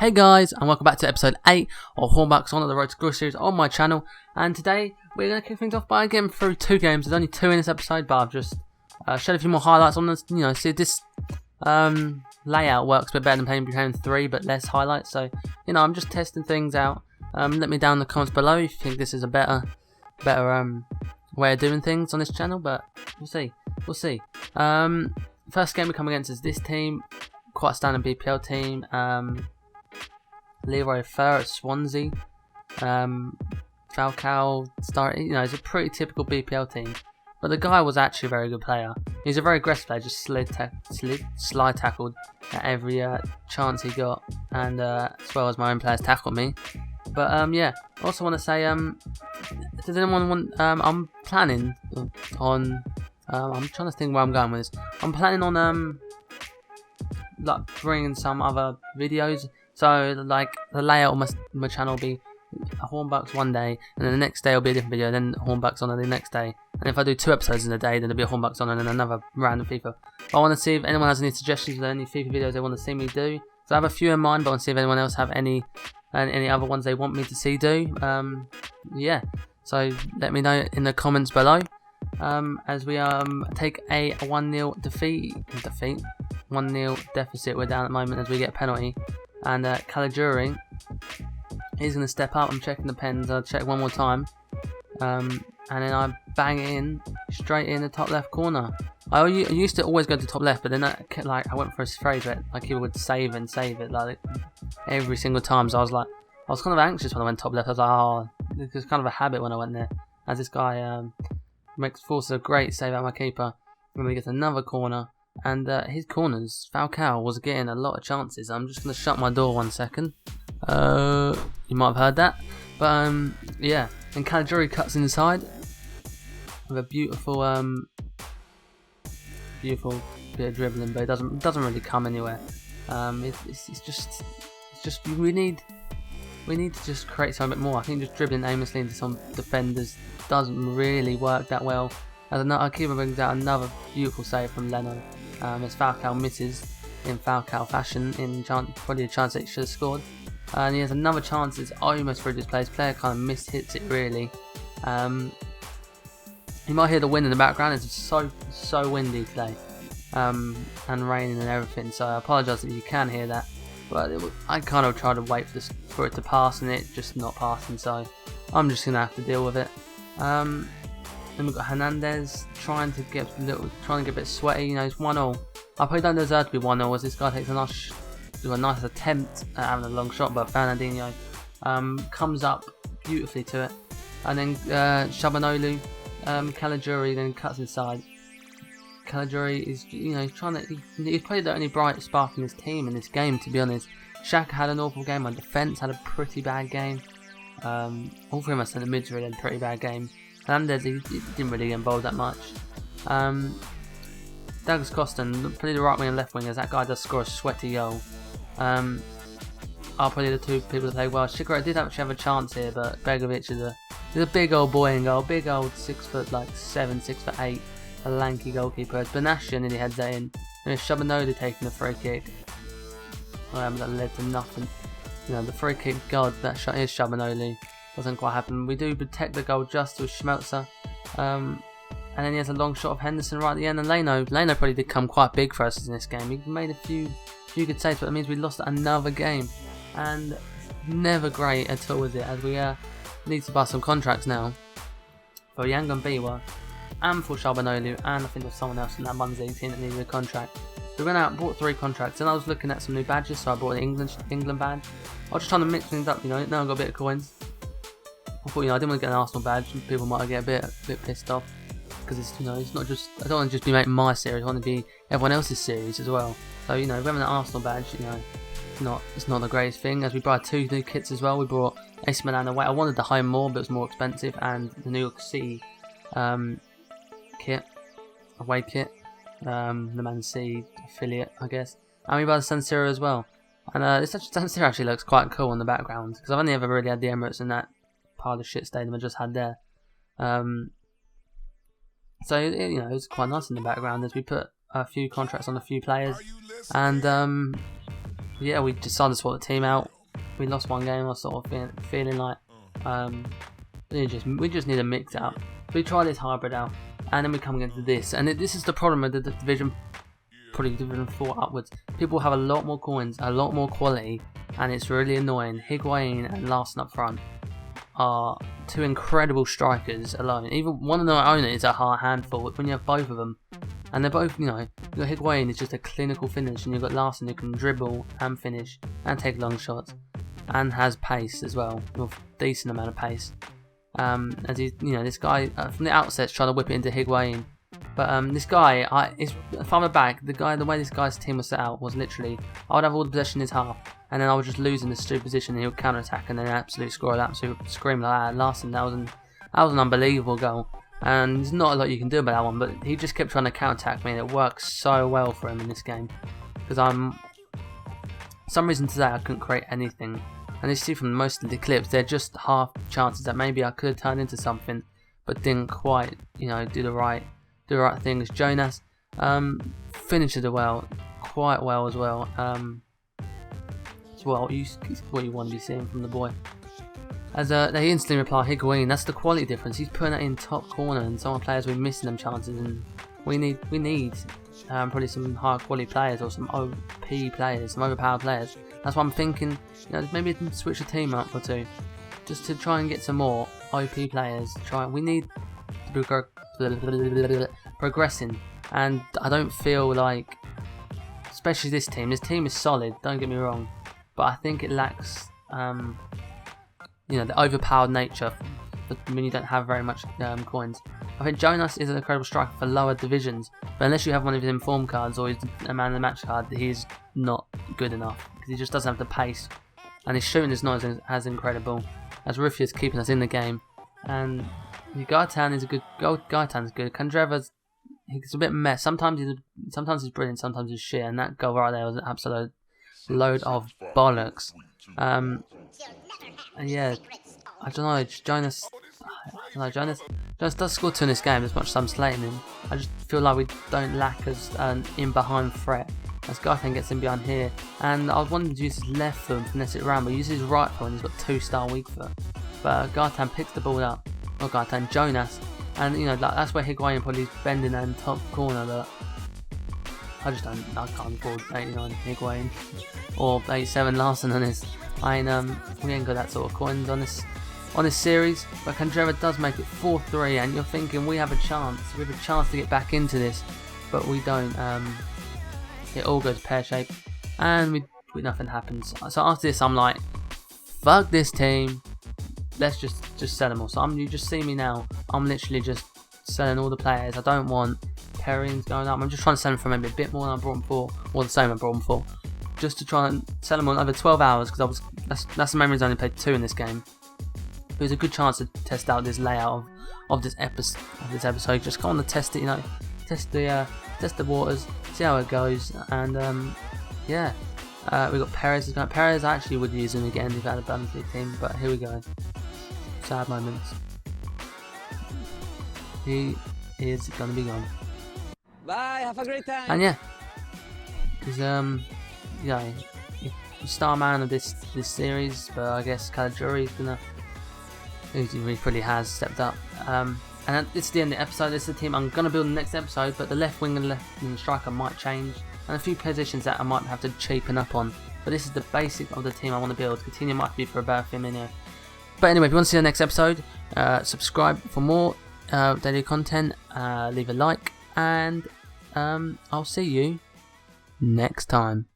Hey guys, and welcome back to episode 8 of HornBucks on the Road to Glory series on my channel. And today we're going to kick things off by getting through 2 games. There's only 2 in this episode, but I've just shared a few more highlights on this. You know, see this layout works a bit better than playing 3, but less highlights. So, you know, I'm just testing things out. Let me down in the comments below if you think this is a better way of doing things on this channel. But we'll see. First game we come against is this team, quite a standard BPL team. Leroy Fer at Swansea. Falcao started. You know, it's a pretty typical BPL team, but the guy was actually a very good player. He's a very aggressive player, just slide tackled at every chance he got, and as well as my own players tackled me. But yeah, I also want to say, does anyone want? I'm planning on. I'm trying to think where I'm going with this. I'm planning on like bringing some other videos. So like the layout of my channel will be HornBucks one day, and then the next day will be a different video, then HornBucks on the next day. And if I do 2 episodes in a day, then there'll be a HornBucks on and then another random FIFA. But I want to see if anyone has any suggestions or any FIFA videos they want to see me do. So I have a few in mind, but I want to see if anyone else have any other ones they want me to see do. Yeah. So let me know in the comments below. As we take a 1-0 defeat, 1-0 deficit. We're down at the moment as we get a penalty. And Caligiuri, he's going to step up. I'm checking the pens. I'll check one more time. And then I bang it in, straight in the top left corner. I used to always go to top left, but then I went for a phrase where like he would save it like every single time. So I was kind of anxious when I went top left. I was like, oh, it was kind of a habit when I went there. As this guy forces a great save out my keeper. And then he gets another corner. And his corners, Falcao was getting a lot of chances. I'm just going to shut my door 1 second. You might have heard that. But yeah, and Caligiuri cuts inside with a beautiful bit of dribbling, but it doesn't really come anywhere. It's just we need to just create something a bit more. I think just dribbling aimlessly into some defenders doesn't really work that well. As our keeper brings out another beautiful save from Leno. As Falcao misses in Falcao fashion, probably a chance that he should have scored. And he has another chance. It's almost through this player. Player kind of hits it really. You might hear the wind in the background. It's so windy today, and raining and everything. So I apologise if you can hear that. But I kind of tried to wait for it to pass, and it just not passing. So I'm just gonna have to deal with it. Then we've got Hernandez trying to get a bit sweaty. You know, it's 1-0. I probably don't deserve to be 1-0 as this guy takes a nice attempt at having a long shot, but Fernandinho comes up beautifully to it. And then Shabanolu, Caligiuri then cuts inside. Caligiuri is, you know, he's probably the only bright spark in his team in this game, to be honest. Xhaka had an awful game. My defence had a pretty bad game. All 3 of us in the mids really had a pretty bad game. Hernandez, he didn't really get involved that much. Douglas Costa, probably the right wing and left wing, as that guy does score a sweaty goal. Are probably the 2 people that play well. Shikara did actually have a chance here, but Begovic is a big old boy in goal, big old 6'7", 6'8", a lanky goalkeeper. As Benassia nearly heads that in, and it's Shabanoli taking the free kick. That led to nothing. You know, the free kick, God, that shot is Shabanoli. Doesn't quite happen. We do protect the goal just with Schmelzer. And then he has a long shot of Henderson right at the end. And Leno probably did come quite big for us in this game. He made a few good saves, but that means we lost another game. And never great at all, is it? As we need to buy some contracts now for Yangon Biwa and for Shabanolu, and I think there's someone else in that Munzie team that needed a contract. So we went out and bought 3 contracts, and I was looking at some new badges, so I bought an England badge. I was just trying to mix things up, you know. Now I've got a bit of coins. I thought, you know, I didn't want to get an Arsenal badge. People might get a bit pissed off because it's, you know, it's not just, I don't want to just be making my series. I want to be everyone else's series as well. So, you know, having an Arsenal badge, you know, it's not the greatest thing. As we bought 2 new kits as well. We brought AC Milan away. I wanted the home more, but it was more expensive, and the New York City kit, away kit, the Man City affiliate, I guess. And we bought the San Siro as well. And this San Siro actually looks quite cool in the background because I've only ever really had the Emirates in that part of the shit stadium I just had there. So you know, it was quite nice in the background as we put a few contracts on a few players, and yeah, we decided to swap the team out. we lost one game, I was sort of feeling like we just need to mix it up. We try this hybrid out, and then we come into this, and this is the problem with the division, probably division 4 upwards. People have a lot more coins, a lot more quality, and it's really annoying. Higuain and Larson up front are two incredible strikers alone. Even one of their own is a hard handful when you have both of them, and they're both, you know, you've got Higuain is just a clinical finish, and you've got Larson who can dribble and finish and take long shots, and has pace as well, with a decent amount of pace. As he, you know, this guy from the outset's trying to whip it into Higuain, but this guy, is farther back. The way this guy's team was set out was literally, I would have all the possession in his half, and then I would just lose in the stupid position, and he would counter attack, and then absolute score, an absolute scream like that. Larson, that was an unbelievable goal, and there's not a lot you can do about that one. But he just kept trying to counter attack me, and it works so well for him in this game, because for some reason today I couldn't create anything. And you see from most of the clips, they're just half chances that maybe I could have turned into something, but didn't quite, you know, do the right things. Jonas finishes it quite well as well. It's what you want to be seeing from the boy. As they instantly reply, Higuain. That's the quality difference. He's putting it in top corner, and some players we're missing them chances, and we need probably some high quality players or some OP players, some overpowered players. That's why I'm thinking, you know, maybe switch the team up or two, just to try and get some more OP players. We need to be progressing, and I don't feel like, especially this team is solid. Don't get me wrong, but I think it lacks, you know, the overpowered nature when you don't have very much coins. I think Jonas is an incredible striker for lower divisions, but unless you have one of his inform cards or he's a man of the match card, he's not good enough, because he just doesn't have the pace, and his shooting is not as incredible. As Rufia's keeping us in the game, and Gaetan is a good. Gaetan's good. Kandreva's, he's a bit mess. Sometimes he's brilliant, sometimes he's shit, and that goal right there was an absolute load of bollocks. And yeah, I don't know, Jonas does score 2 in this game as much as I'm slating him. I just feel like we don't lack as an in-behind threat, as Gaetan gets in behind here, and I wanted to use his left foot and finesse it around, but he uses his right foot and he's got 2-star weak foot. But Gaetan picks the ball up, not Gaetan, Jonas, and you know, that's where Higuain probably is bending in top corner, but I can't afford 89 Higuain or 87 Larson on this. We ain't got that sort of coins on this series, but Kandreva does make it 4-3, and you're thinking we have a chance to get back into this, but we don't. It all goes pear-shaped, and nothing happens. So after this, I'm like, fuck this team, let's just sell them all. So you just see me now, I'm literally just selling all the players. I don't want Perrins going up. I'm just trying to sell them for maybe a bit more than I brought them for, or the same I brought them for, just to try and sell them on over 12 hours, because that's the main reason I only played 2 in this game. It was a good chance to test out this layout of this episode. Just go on to test it, you know, test the waters, see how it goes, and yeah, we got Perez. Perez I actually would use him again if I had a Bundesliga team, but here we go. Sad moments. He is gonna be gone. Bye. Have a great time. And yeah, he's yeah, star man of this series, but I guess Caligiuri's gonna. He probably has stepped up. And it's the end of the episode. This is the team I'm going to build in the next episode, but the left wing and left wing striker might change, and a few positions that I might have to cheapen up on. But this is the basic of the team I want to build. Coutinho might be for a better Firmino. But anyway, if you want to see the next episode, subscribe for more daily content, leave a like, and I'll see you next time.